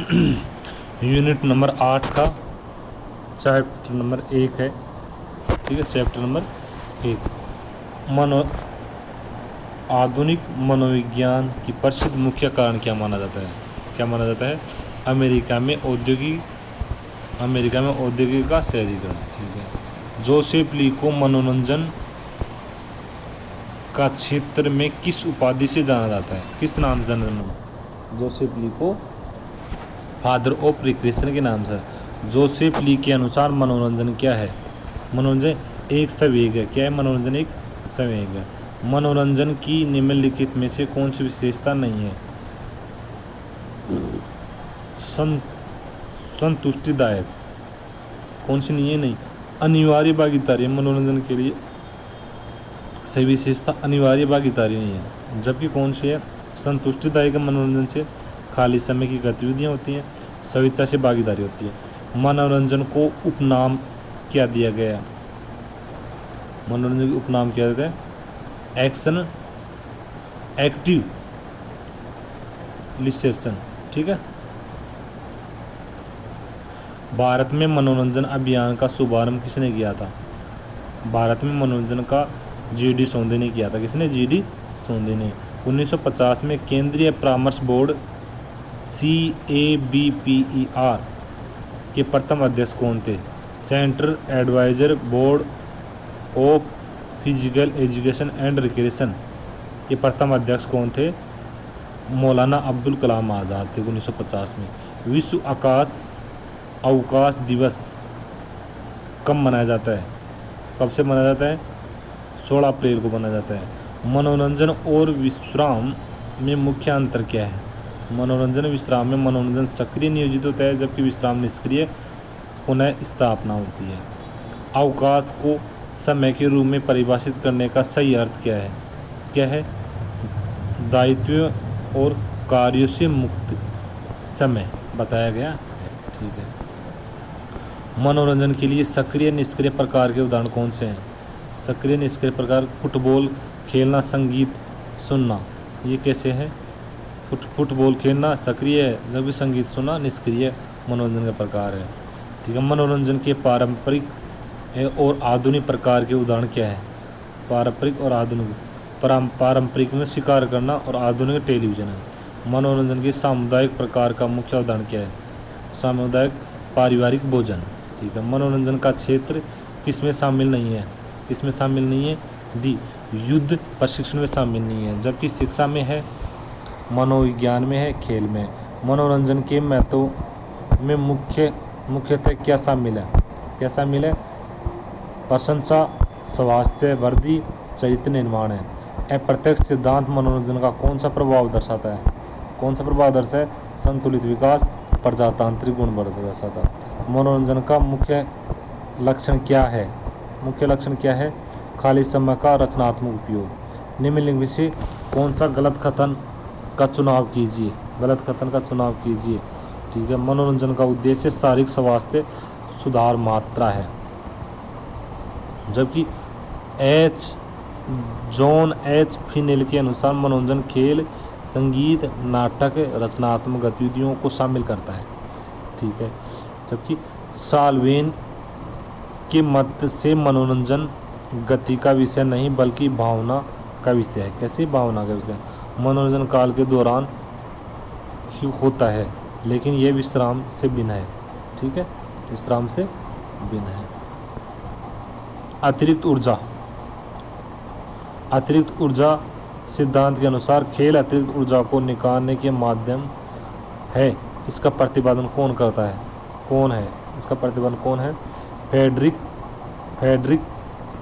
Unit number 8 का chapter number 1 है। ठीक है, चैप्टर नंबर 1 मनो आधुनिक मनोविज्ञान की प्रसिद्ध मुख्य कारण क्या माना जाता है? क्या माना जाता है? अमेरिका में औद्योगिक का शहरीकरण। ठीक है। जोसेफ ली को मनोरंजन का क्षेत्र में किस उपाधि से जाना जाता है? किस नाम से जाना जाता है? जोसेफ ली को फादर ऑफ रिक्रिएशन के नाम से। जोसेफ ली के अनुसार मनोरंजन क्या है? मनोरंजन एक संवेग है। क्या है? मनोरंजन एक संवेग है। मनोरंजन की निम्नलिखित में से कौन सी विशेषता नहीं है? संतुष्टिदायक। कौन सी नहीं है? नहीं। अनिवार्य भागीदारी। मनोरंजन के लिए सही विशेषता अनिवार्य भागीदारी नहीं है। जबकि कौन सी है? संतुष्टिदायक। मनोरंजन से खाली समय की गतिविधियां होती हैं, स्वेच्छा से भागीदारी होती है। मनोरंजन को उपनाम क्या दिया गया? मनोरंजन के उपनाम क्या देते हैं? एक्शन, एक्टिव, लिसेशन। ठीक है। भारत में मनोरंजन अभियान का शुभारंभ किसने किया था? भारत में मनोरंजन का जीडी सोंधे ने किया था। किसने? जीडी सोंधे ने। 1950 में केंद्रीय परामर्श बोर्ड CABPER के प्रथम अध्यक्ष कौन थे? Central adviser board of physical education and recreation के प्रथम अध्यक्ष कौन थे? मौलाना अब्दुल कलाम आज़ाद थे 1950 में। विश्व अवकाश दिवस कब मनाया जाता है? कब से मनाया जाता है? 16 अप्रैल को मनाया जाता है। मनोरंजन और विश्राम में मुख्य अंतर क्या है? मनोरंजन विश्राम में मनोरंजन सक्रिय नियोजित होता है, जबकि विश्राम निष्क्रिय पुनः स्थापना होती है। अवकाश को समय के रूप में परिभाषित करने का सही अर्थ क्या है? क्या है? दायित्व और कार्यों से मुक्त समय बताया गया है। ठीक है। मनोरंजन के लिए सक्रिय निष्क्रिय प्रकार के उदाहरण कौन से हैं? सक्रिय निष्क्रिय प्रकार फुटबॉल खेलना, संगीत सुनना। ये कैसे है? फुटबॉल खेलना सक्रिय है, जबकि संगीत सुनना निष्क्रिय मनोरंजन का प्रकार है। ठीक है। मनोरंजन के पारंपरिक और आधुनिक प्रकार के उदाहरण क्या है? पारंपरिक और आधुनिक। पारंपरिक में शिकार करना और आधुनिक टेलीविजन है। मनोरंजन के सामुदायिक प्रकार का मुख्य उदाहरण क्या है? सामुदायिक पारिवारिक भोजन। ठीक है। मनोरंजन का क्षेत्र किसमें शामिल नहीं है? किसमें शामिल नहीं है? डी, युद्ध प्रशिक्षण में शामिल नहीं है, जबकि शिक्षा में है, मनोविज्ञान में है, खेल में। मनोरंजन के महत्व में मुख्यतः क्या शामिल है? क्या शामिल है? प्रशंसा, स्वास्थ्य वृद्धि, चरित्र निर्माण है। अप्रत्यक्ष सिद्धांत मनोरंजन का कौन सा प्रभाव दर्शाता है? कौन सा प्रभाव दर्शाता है? संतुलित विकास, प्रजातांत्रिक गुणवत्ता दर्शाता है। मनोरंजन का मुख्य लक्षण क्या है? मुख्य लक्षण क्या है? खाली समय का रचनात्मक उपयोग। निम्नलिखित में से कौन सा गलत कथन का चुनाव कीजिए? गलत कथन का चुनाव कीजिए। ठीक है। मनोरंजन का उद्देश्य शारीरिक स्वास्थ्य सुधार मात्रा है, जबकि जॉन एच फिनेल के अनुसार मनोरंजन खेल, संगीत, नाटक, रचनात्मक गतिविधियों को शामिल करता है। ठीक है। जबकि साल्वेन के मत से मनोरंजन गति का विषय नहीं बल्कि भावना का विषय है। कैसे? भावना का विषय। मनोरंजन काल के दौरान ही होता है, लेकिन यह विश्राम से भिन्न है। ठीक है। विश्राम से भिन्न है। अतिरिक्त ऊर्जा। अतिरिक्त ऊर्जा सिद्धांत के अनुसार खेल अतिरिक्त ऊर्जा को निकालने के माध्यम है। इसका प्रतिपादन कौन करता है? कौन है? इसका प्रतिपादन कौन है? फ्रेडरिक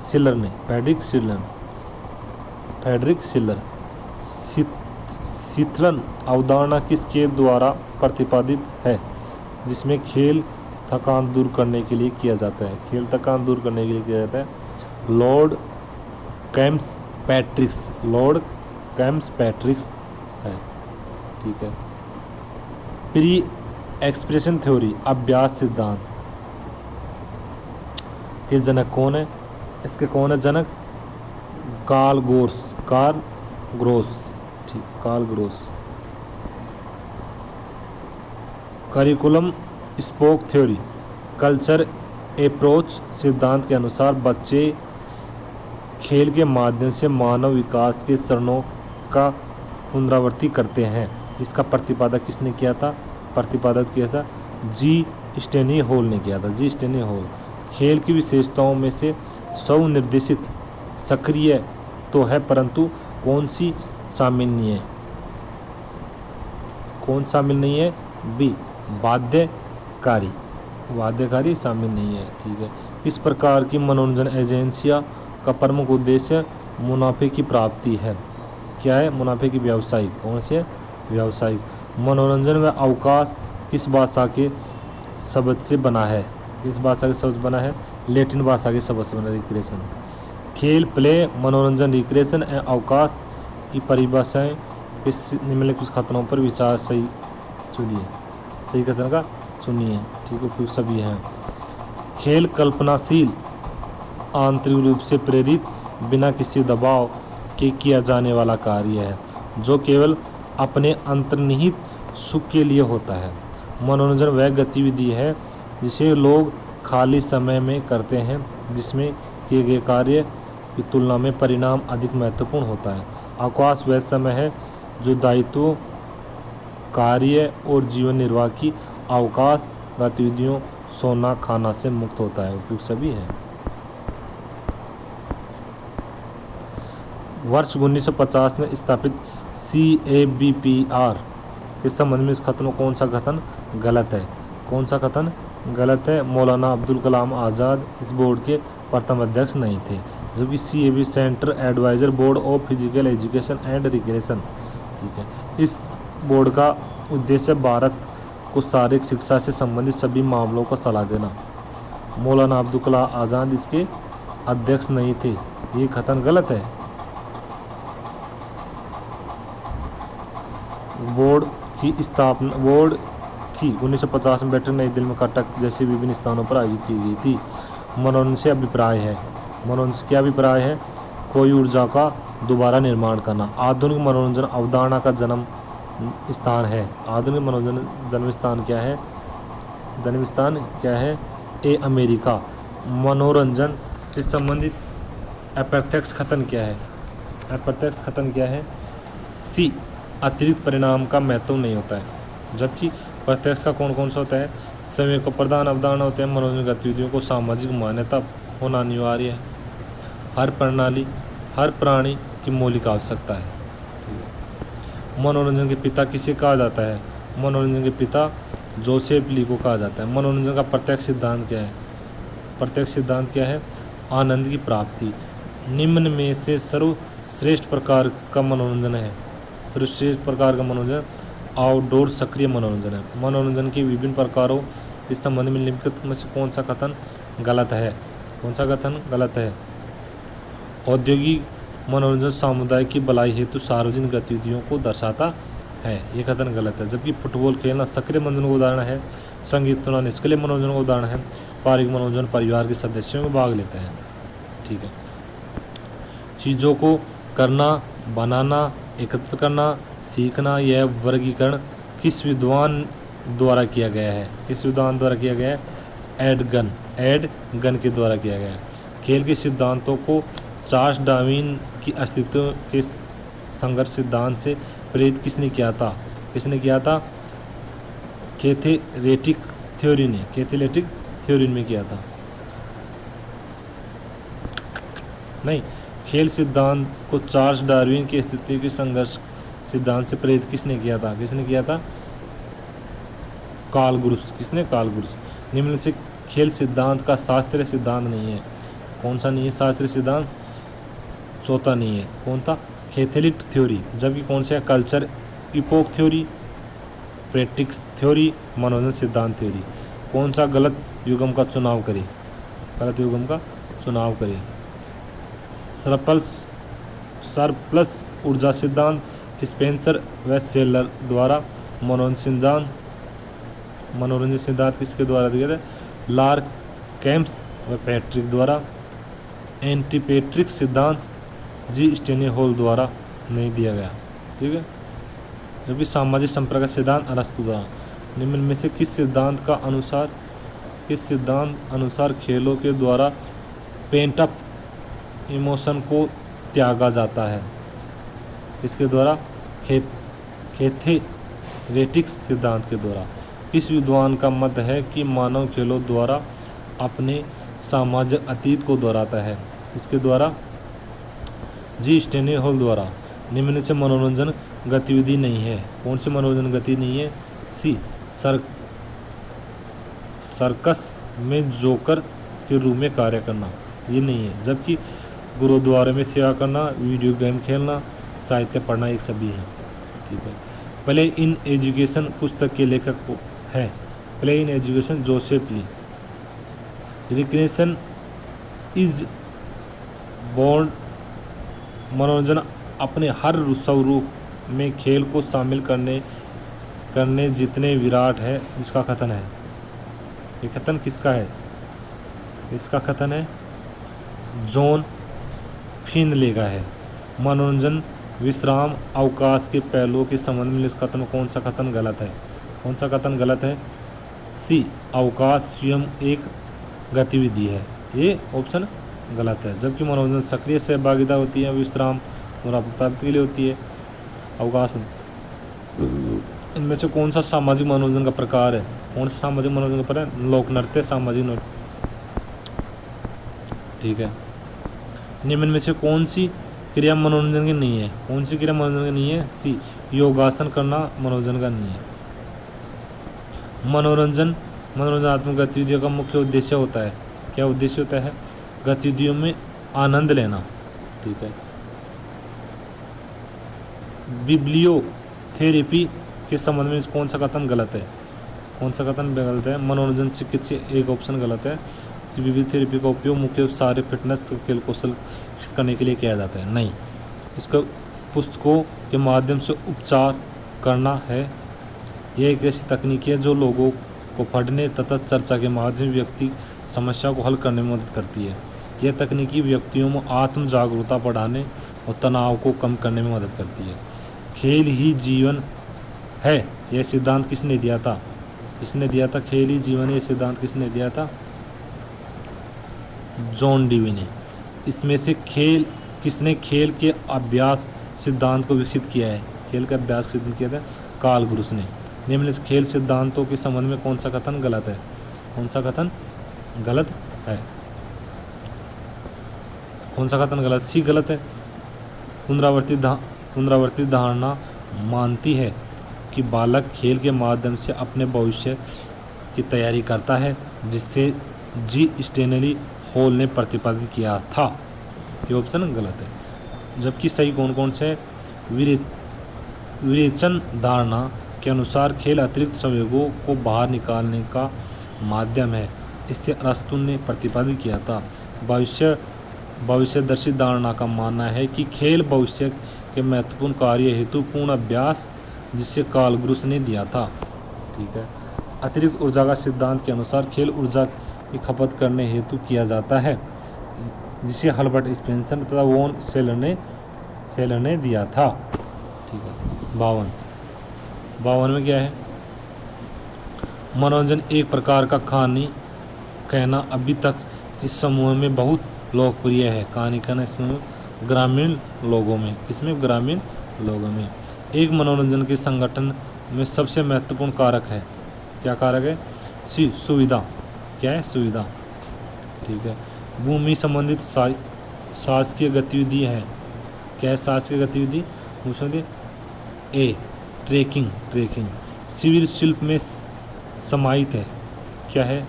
शिलर ने। फ्रेडरिक शिलर। शीतलन अवधारणा किसके द्वारा प्रतिपादित है? जिसमें खेल थकान दूर करने के लिए किया जाता है। खेल थकान दूर करने के लिए किया जाता है। लॉर्ड कैम्स पैट्रिक्स है। ठीक है। प्री एक्सप्रेशन थ्योरी अभ्यास सिद्धांत के जनक कौन है? इसके कौन है जनक? Karl Groos. ठीक, Karl Groos. Curriculum spoke theory, culture approach सिद्धांत के अनुसार बच्चे खेल के माध्यम से मानव विकास के चरणों का पुनरावृत्ति करते हैं। इसका प्रतिपादक किसने किया था? प्रतिपादक किया था जी स्टेनी हॉल ने किया था। जी स्टेनी हॉल। खेल की विशेषताओं में से स्वनिर्देशित सक्रिय तो है, परंतु कौन सी शामिल नहीं है? कौन शामिल नहीं है? बी बाध्यकारी। बाध्यकारी शामिल नहीं है। ठीक है। इस प्रकार की मनोरंजन एजेंसियां का प्रमुख उद्देश्य मुनाफे की प्राप्ति है। क्या है? मुनाफे की व्यावसायिक। कौन से? व्यावसायिक। मनोरंजन व अवकाश किस भाषा के शब्द से बना है? किस भाषा के शब्द बना है? लैटिन भाषा के शब्द से बना। रिक्रिएशन, खेल, प्ले, मनोरंजन, रिक्रिएशन एवं अवकाश की परिभाषाएं इस निम्नलिखित कथनों पर विचार सही चुनिए। सही कथन का चुनिए। ठीक है, सभी हैं। खेल कल्पनाशील, आंतरिक रूप से प्रेरित, बिना किसी दबाव के किया जाने वाला कार्य है, जो केवल अपने अंतर्निहित सुख के लिए होता है। मनोरंजन वह गतिविधि है जिसे लोग खाली समय में करते हैं, जिसमें किए गए कार्य की तुलना में परिणाम अधिक महत्वपूर्ण होता है। अवकाश वह समय है जो दायित्वों, कार्य और जीवन निर्वाह की अवकाश गतिविधियों, सोना, खाना से मुक्त होता है। उपयुक्त सभी है। वर्ष 1950 में स्थापित CABPR के संबंध में इस कथन में कौन सा कथन गलत है? कौन सा कथन गलत है? मौलाना अब्दुल कलाम आज़ाद इस बोर्ड के प्रथम अध्यक्ष नहीं थे, जबकि CAB centre adviser board of physical education and recreation. ठीक है। इस बोर्ड का उद्देश्य भारत को शारीरिक शिक्षा से संबंधित सभी मामलों को सलाह देना। मौलाना अब्दुल कलाम आज़ाद इसके अध्यक्ष नहीं थे। ये कथन गलत है। बोर्ड की 1950 में बैठक नई दिल्ली में कटक जैसे विभिन्न स्थानों पर आयोजित की गई थी। मनोरंजन से अभिप्राय है। मनोरंजन से क्या अभिप्राय है? कोई ऊर्जा का दोबारा निर्माण करना। आधुनिक मनोरंजन अवधारणा का जन्म स्थान है। आधुनिक मनोरंजन जन्म स्थान क्या है? जन्म स्थान क्या है? A America. मनोरंजन से संबंधित अप्रत्यक्ष कथन क्या है? अप्रत्यक्ष कथन क्या है? सी अतिरिक्त परिणाम का महत्व नहीं होता है, जबकि प्रत्यक्ष का कौन कौन सा होता है? समय को प्रधान अवधारणा होते हैं। मनोरंजन गतिविधियों को सामाजिक मान्यता होना अनिवार्य है। हर प्राणी की मौलिक आवश्यकता है। मनोरंजन के पिता किसे कहा जाता है? मनोरंजन के पिता जोसेफ ली को कहा जाता है। मनोरंजन का प्रत्यक्ष सिद्धांत क्या है? प्रत्यक्ष सिद्धांत क्या है? आनंद की प्राप्ति। निम्न में से सर्वश्रेष्ठ प्रकार का मनोरंजन है। सर्वश्रेष्ठ प्रकार का मनोरंजन आउटडोर सक्रिय मनोरंजन है। मनोरंजन के विभिन्न प्रकारों इस संबंध में निम्नलिखित में से कौन सा कथन गलत है? कौन सा कथन गलत है? औद्योगिक मनोरंजन समुदाय की भलाई हेतु सार्वजनिक गतिविधियों को दर्शाता है। ये कथन गलत है। जबकि फुटबॉल खेलना सक्रिय मनोरंजन का उदाहरण है। संगीत सुनना निष्क्रिय मनोरंजन का उदाहरण है। पारिवारिक मनोरंजन परिवार के सदस्यों में भाग लेते हैं। ठीक है। चीज़ों को करना, बनाना, एकत्र करना, सीखना, यह वर्गीकरण किस विद्वान द्वारा किया गया है? किस विद्वान द्वारा किया गया है? एड गन के द्वारा किया गया है। खेल के सिद्धांतों को चार्ल्स डार्विन की अस्तित्व के संघर्ष सिद्धांत से प्रेरित किसने किया था? किसने किया था? कैथेलेटिक थ्योरी ने। कैथेलेटिक थ्योरी में किया था। नहीं, खेल सिद्धांत को चार्ल्स डार्विन की अस्तित्व के संघर्ष सिद्धांत से प्रेरित किसने किया था? किसने किया था? Karl guru's. किसने? Karl guru's. निम्न से खेल सिद्धांत का शास्त्रीय सिद्धांत नहीं है। कौन सा नहीं है शास्त्रीय सिद्धांत? चौथा नहीं है। कौन था? Catholic theory. जबकि कौन सा? Culture epoch theory, practices theory, मनोरंजन सिद्धांत थ्योरी। कौन सा गलत युगम का चुनाव करें? गलत युगम का चुनाव करें। सरप्लस ऊर्जा सिद्धांत स्पेंसर व सेलर द्वारा। मनोरंजन सिद्धांत किसके द्वारा दिया था? लार्क, कैम्प्स व पैट्रिक द्वारा। एंटीपैट्रिक सिद्धांत जी स्टेनी हॉल द्वारा नहीं दिया गया। ठीक है। जबकि सामाजिक संपर्क सिद्धांत अरस्तु द्वारा। निम्न में से किस सिद्धांत अनुसार खेलों के द्वारा पेंट अप इमोशन को त्यागा जाता है? इसके द्वारा थेरेटिक्स सिद्धांत के द्वारा। किस विद्वान का मत है कि मानव खेलों द्वारा अपने सामाजिक अतीत को दोहराता है? इसके द्वारा जी स्टेनी हॉल द्वारा। निम्न से मनोरंजन गतिविधि नहीं है। कौन सी मनोरंजन गतिविधि नहीं है? सी सर्कस में जोकर के रूप में कार्य करना, ये नहीं है। जबकि गुरुद्वारे में सेवा करना, वीडियो गेम खेलना, साहित्य पढ़ना, एक सभी है। ठीक है। प्ले इन एजुकेशन पुस्तक के लेखक है। Play in education Joseph Lee. Recreation is board मनोरंजन अपने हर स्वरूप में खेल को शामिल करने जितने विराट है जिसका कथन है। ये कथन किसका है? इसका कथन है जॉन फिनले का है। मनोरंजन विश्राम अवकाश के पहलुओं के संबंध में इस कथन में कौन सा कथन गलत है? कौन सा कथन गलत है? सी अवकाश स्वयं एक गतिविधि है, ये ऑप्शन गलत है। जबकि मनोरंजन सक्रिय सहभागिता होती है, विश्राम और प्राप्ति के लिए होती है, अवकाश। इनमें से कौन सा सामाजिक मनोरंजन का प्रकार है? कौन सा सामाजिक मनोरंजन का प्रकार है? लोक नृत्य, सामाजिक नृत्य। ठीक है। निम्न में से कौन सी क्रिया मनोरंजन की नहीं है? कौन सी क्रिया मनोरंजन की नहीं है? सी योगासन करना मनोरंजन का नहीं है। मनोरंजनात्मक गतिविधियों का मुख्य उद्देश्य होता है, क्या उद्देश्य होता है? गतिविधियों में आनंद लेना। ठीक है। बिब्लियोथेरेपी के संबंध में कौन सा कथन गलत है? कौन सा कथन गलत है? मनोरंजन चिकित्सा, एक ऑप्शन गलत है। बिब्लियोथेरेपी का उपयोग मुख्य सारे फिटनेस खेल कौशल करने के लिए किया जाता है, नहीं। इसका पुस्तकों के माध्यम से उपचार करना है। यह एक ऐसी तकनीक है जो लोगों को पढ़ने तथा चर्चा के माध्यम से व्यक्ति समस्या को हल करने में मदद करती है। यह तकनीकी व्यक्तियों में आत्म जागरूकता बढ़ाने और तनाव को कम करने में मदद करती है। खेल ही जीवन है, यह सिद्धांत किसने दिया था? किसने दिया था? खेल ही जीवन है, यह सिद्धांत किसने दिया था? जॉन डीवी ने। इसमें से किसने खेल के अभ्यास सिद्धांत को विकसित किया है? खेल का अभ्यास सिद्ध किया था कार्ल ग्रुस ने। निम्न खेल सिद्धांतों के संबंध में कौन सा कथन गलत है? कौन सा कथन गलत है? कौन सा कथन गलत? सी गलत है। पुनरावर्तित धारणा मानती है कि बालक खेल के माध्यम से अपने भविष्य की तैयारी करता है, जिससे जी स्टेनली हॉल ने प्रतिपादित किया था। ये ऑप्शन गलत है। जबकि सही कौन कौन से? विवेचन धारणा के अनुसार खेल अतिरिक्त संवेगों को बाहर निकालने का माध्यम है, इससे अरस्तु ने प्रतिपादित किया था। भविष्यदर्शी धारणा का मानना है कि खेल भविष्य के महत्वपूर्ण कार्य हेतु पूर्ण अभ्यास, जिसे कार्ल ग्रुस ने दिया था। ठीक है। अतिरिक्त ऊर्जा का सिद्धांत के अनुसार खेल ऊर्जा की खपत करने हेतु किया जाता है, जिसे हर्बर्ट स्पेंसर तथा वॉन सेलर ने दिया था। ठीक है। 52 में क्या है? मनोरंजन एक प्रकार का कहानी कहना अभी तक इस समूह में बहुत लोकप्रिय है। कहानी कहना इसमें ग्रामीण लोगों में, इसमें ग्रामीण लोगों में एक मनोरंजन के संगठन में सबसे महत्वपूर्ण कारक है। क्या कारक है? सी सुविधा। क्या है? सुविधा। ठीक है। भूमि संबंधित शासकीय गतिविधि है। क्या है शासकीय गतिविधि? उसमें ए ट्रेकिंग सिविल शिल्प में समाहित है। क्या है?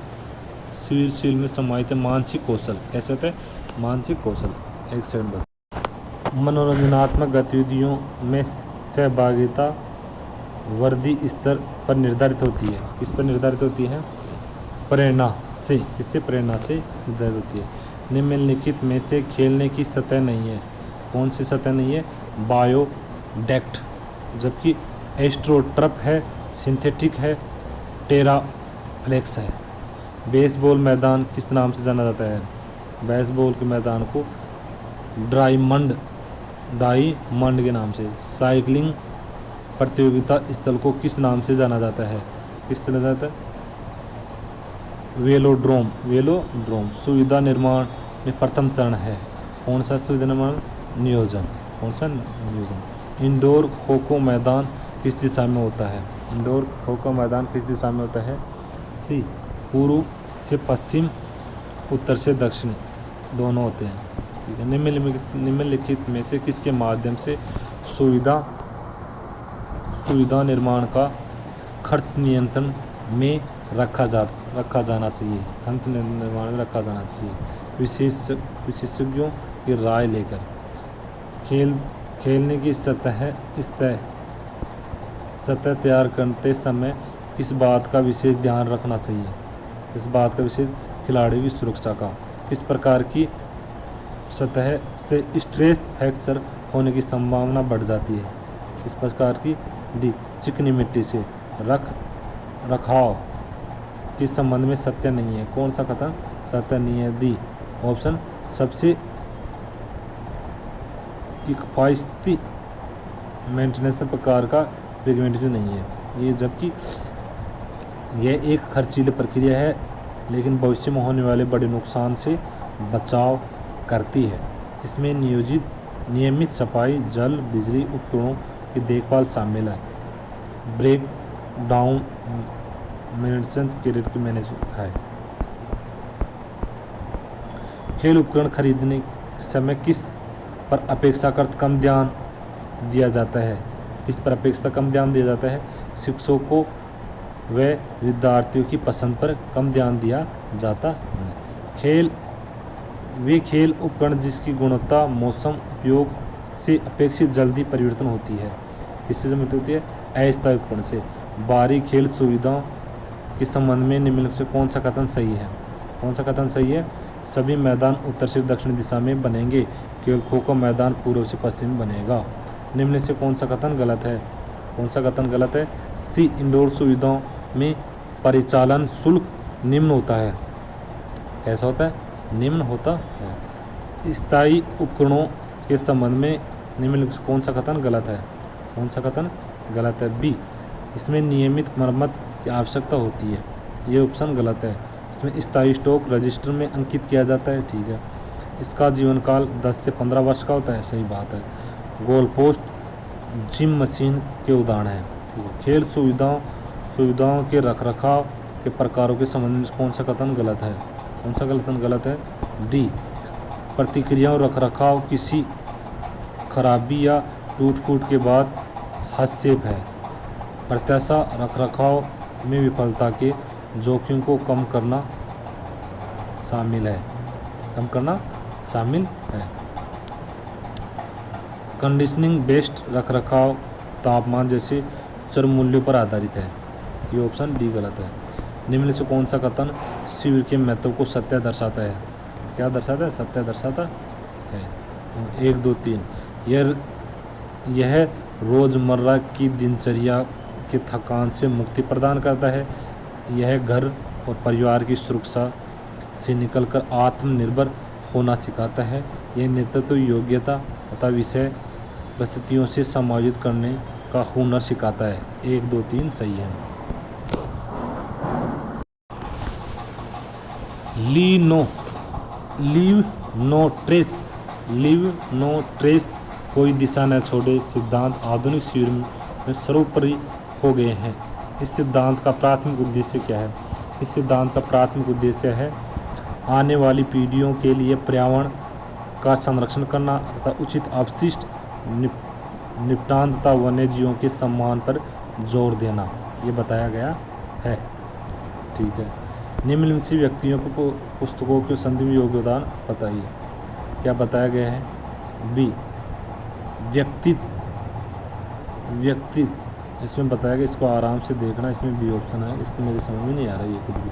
सिविल शिल्प में समाहित है मानसिक कौशल। कैसे होता है? मानसिक कौशल। एक सेकंड। मनोरंजनात्मक गतिविधियों में सहभागिता वर्दी स्तर पर निर्धारित होती है। किस पर निर्धारित होती है? प्रेरणा से। किससे? प्रेरणा से निर्धारित होती है। निम्नलिखित में से खेलने की सतह नहीं है। कौन सी सतह नहीं है? बायोडेक्ट, जबकि एस्ट्रोटर्फ है, सिंथेटिक है, टेराफ्लेक्स है। बेसबॉल मैदान किस नाम से जाना जाता है? बेसबॉल के मैदान को डायमंड के नाम से। साइकिलिंग प्रतियोगिता स्थल को किस नाम से जाना जाता है? किस तरह जाता है? वेलोड्रोम सुविधा निर्माण में प्रथम चरण है। कौन सा सुविधा निर्माण? नियोजन। कौन सा? नियोजन। इंडोर खो खो मैदान किस दिशा में होता है? इंडोर खो खो मैदान किस दिशा में होता है? सी, पूर्व से पश्चिम, उत्तर से दक्षिण दोनों होते हैं। ठीक है। निम्नलिखित में से किसके माध्यम से सुविधा निर्माण का खर्च नियंत्रण में रखा जाना चाहिए? खर्च निर्माण में रखा जाना चाहिए विशेषज्ञों की राय लेकर। खेलने की सतह तैयार करते समय किस बात का विशेष ध्यान रखना चाहिए? इस बात का विशेष खिलाड़ी की सुरक्षा का। इस प्रकार की सतह से स्ट्रेस फ्रैक्चर होने की संभावना बढ़ जाती है। इस प्रकार की डी, चिकनी मिट्टी से रखाव के संबंध में सत्य नहीं है। कौन सा कथन सत्य नहीं है? डी ऑप्शन सबसे किफायती मेंटेनेंस प्रकार का प्रेगनेंसी नहीं है ये, जबकि यह एक खर्चीली प्रक्रिया है लेकिन भविष्य में होने वाले बड़े नुकसान से बचाव करती है। इसमें नियमित सफाई, जल, बिजली उपकरणों की देखभाल शामिल है। ब्रेक डाउन मेंटेनेंस क्रेडिट की मैंने है। खेल उपकरण खरीदने समय किस पर अपेक्षाकृत कम ध्यान दिया जाता है? किस पर अपेक्षाकृत कम ध्यान दिया जाता है? शिक्षकों व विद्यार्थियों की पसंद पर कम ध्यान दिया जाता है। वे खेल उपकरण जिसकी गुणवत्ता मौसम उपयोग से अपेक्षित जल्दी परिवर्तन होती है। किससे संबंधित होती है? अस्थायी उपकरण से। बाहरी खेल सुविधाओं के संबंध में निम्नलिखित से कौन सा कथन सही है? कौन सा कथन सही है? सभी मैदान उत्तर से दक्षिण दिशा में बनेंगे, केवल खो खो मैदान पूर्व से पश्चिम बनेगा। निम्न से कौन सा कथन गलत है? कौन सा कथन गलत है? सी, इंडोर सुविधाओं में परिचालन शुल्क निम्न होता है। कैसा होता है? निम्न होता है। स्थायी उपकरणों के संबंध में निम्नलिखित कौन सा कथन गलत है? कौन सा कथन गलत है? बी, इसमें नियमित मरम्मत की आवश्यकता होती है। ये ऑप्शन गलत है। इसमें स्थायी स्टॉक रजिस्टर में अंकित किया जाता है। ठीक है। इसका जीवन काल 10 से 15 वर्ष का होता है। सही बात है। गोल पोस्ट, जिम मशीन के उदाहरण हैं। ठीक है। खेल सुविधाओं के रखरखाव के प्रकारों के संबंध में कौन सा कथन गलत है? कौन सा कथन गलत है? डी, प्रतिक्रियाओं रखरखाव किसी खराबी या टूट फूट के बाद हस्तक्षेप है। प्रत्याशा रखरखाव में विफलता के जोखिम को कम करना शामिल है। कंडीशनिंग बेस्ड रखरखाव तापमान जैसे चर मूल्यों पर आधारित है। ये ऑप्शन डी गलत है। निम्न से कौन सा कथन शिविर के महत्व को सत्य दर्शाता है? क्या दर्शाता है? सत्य दर्शाता है। 1, 2, 3 यह रोज़मर्रा की दिनचर्या के थकान से मुक्ति प्रदान करता है। यह घर और परिवार की सुरक्षा से निकलकर आत्मनिर्भर होना सिखाता है। यह नेतृत्व योग्यता तथा विषय परिस्थितियों से समायोजित करने का हुनर सिखाता है। 1, 2, 3 सही है। लीव नो ट्रेस कोई दिशा न छोड़े सिद्धांत आधुनिक शिविर में सर्वोपरि हो गए हैं। इस सिद्धांत का प्राथमिक उद्देश्य क्या है? इस सिद्धांत का प्राथमिक उद्देश्य है आने वाली पीढ़ियों के लिए पर्यावरण का संरक्षण करना तथा उचित अपशिष्ट निपटान तथा वन्य जीवों के सम्मान पर जोर देना, ये बताया गया है। ठीक है। निम्नलिखित से व्यक्तियों को पुस्तकों के संधि में योगदान बताइए। क्या बताया गया है? बी, व्यक्ति इसमें बताया गया, इसको आराम से देखना, इसमें बी ऑप्शन है, इसको मेरे समझ में नहीं आ रहा है ये कुछ भी।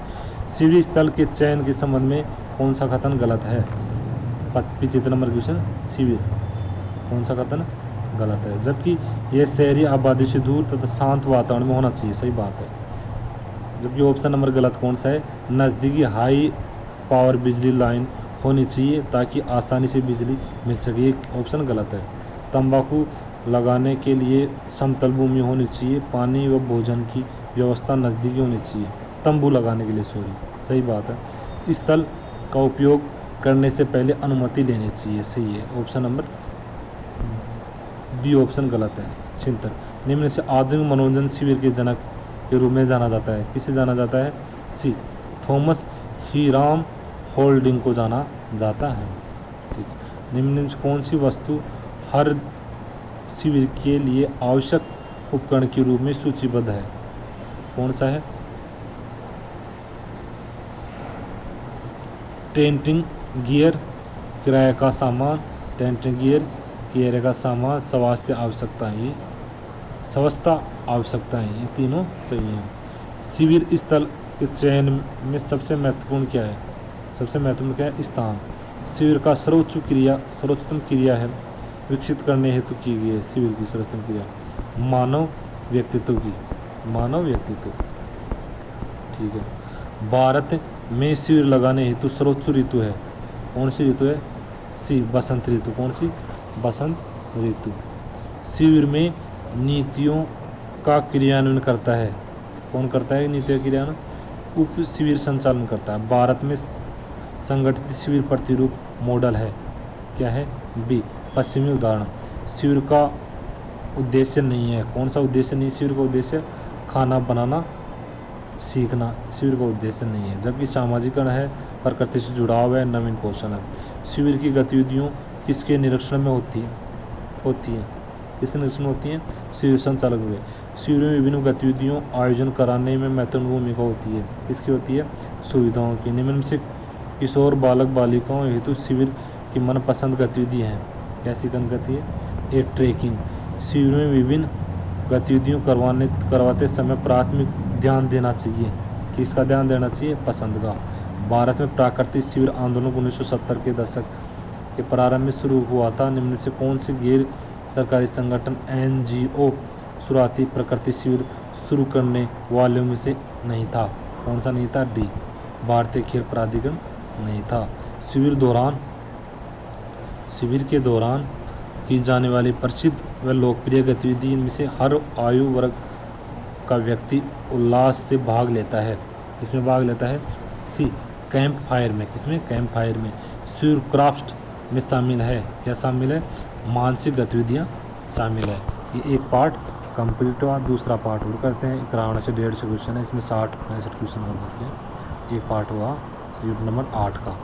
शिविर स्थल के चयन के संबंध में कौन सा कथन गलत है? 75 नंबर क्वेश्चन, शिविर कौन सा कथन गलत है? जबकि यह शहरी आबादी से दूर तथा शांत वातावरण में होना चाहिए। सही बात है। जबकि ऑप्शन नंबर गलत कौन सा है? नज़दीकी हाई पावर बिजली लाइन होनी चाहिए ताकि आसानी से बिजली मिल सके। ये ऑप्शन गलत है। तंबाकू लगाने के लिए समतल भूमि होनी चाहिए। पानी व भोजन की व्यवस्था नज़दीकी होनी चाहिए, तंबू लगाने के लिए, सॉरी, सही बात है। स्थल का उपयोग करने से पहले अनुमति लेनी चाहिए, सही है। ऑप्शन नंबर बी ऑप्शन गलत है, छिहत्तर। निम्न से आधुनिक मनोरंजन शिविर के जनक के रूप में जाना जाता है, किसे जाना जाता है? सी थॉमस हीराम होल्डिंग को जाना जाता है। ठीक है। निम्न से कौन सी वस्तु हर शिविर के लिए आवश्यक उपकरण के रूप में सूचीबद्ध है? कौन सा है? टेंटिंग गियर, किराए का सामान, टेंटिंग गियर, किराए का सामान, स्वास्थ्य आवश्यकताएं, ये स्वास्थ्य आवश्यकताएं, ये तीनों सही हैं। शिविर स्थल के चयन में सबसे महत्वपूर्ण क्या है? सबसे महत्वपूर्ण क्या है? स्थान। शिविर का सर्वोत्तम क्रिया है विकसित करने हेतु की गई है। शिविर की सर्वोत्तम क्रिया मानव व्यक्तित्व की, मानव व्यक्तित्व। ठीक है। भारत में शिविर लगाने हेतु सर्वोच्च ऋतु है, कौन सी ऋतु है? सी बसंत ऋतु। कौन सी? बसंत ऋतु। शिविर में नीतियों का क्रियान्वयन करता है, कौन करता है नीतियों का क्रियान्वयन? उप शिविर संचालन करता है। भारत में संगठित शिविर प्रतिरूप मॉडल है, क्या है? बी पश्चिमी उदाहरण। शिविर का उद्देश्य नहीं है, कौन सा उद्देश्य नहीं? शिविर का उद्देश्य खाना बनाना सीखना, शिविर का उद्देश्य नहीं है। जबकि सामाजिकरण है, प्रकृति से जुड़ाव है, नवीन कौशल है। शिविर की गतिविधियों किसके निरीक्षण में होती है? किसके निरीक्षण में होती है? शिविर संचालक हुए। शिविर में विभिन्न गतिविधियों आयोजन कराने में महत्वपूर्ण भूमिका होती है, किसकी होती है? सुविधाओं की। निम्न से किशोर बालक बालिकाओं हेतु शिविर की मनपसंद गतिविधि है, कैसी गति है? एक ट्रेकिंग। शिविर में विभिन्न गतिविधियों करवाते समय प्राथमिक ध्यान देना चाहिए, किसका ध्यान देना चाहिए? पसंद का। भारत में प्राकृतिक शिविर आंदोलन 1970 के दशक के प्रारंभ में शुरू हुआ था। निम्न से कौन से गैर सरकारी संगठन NGO शुरुआती प्राकृतिक शिविर शुरू करने वालों में से नहीं था? कौन सा नहीं था? डी भारतीय खेल प्राधिकरण नहीं था। शिविर के दौरान की जाने वाली प्रसिद्ध व लोकप्रिय गतिविधि इनमें से हर आयु वर्ग का व्यक्ति उल्लास से भाग लेता है, इसमें भाग लेता है? सी कैंप फायर में, किसमें? कैंप फायर में। शिविर क्राफ्ट में शामिल है, क्या शामिल है? मानसिक गतिविधियाँ शामिल है। ये एक पार्ट कंप्लीट हुआ, दूसरा पार्ट और करते हैं। 51 से 150 क्वेश्चन है, इसमें 60-65 क्वेश्चन होना चाहिए। एक पार्ट हुआ यूनिट नंबर 8 का।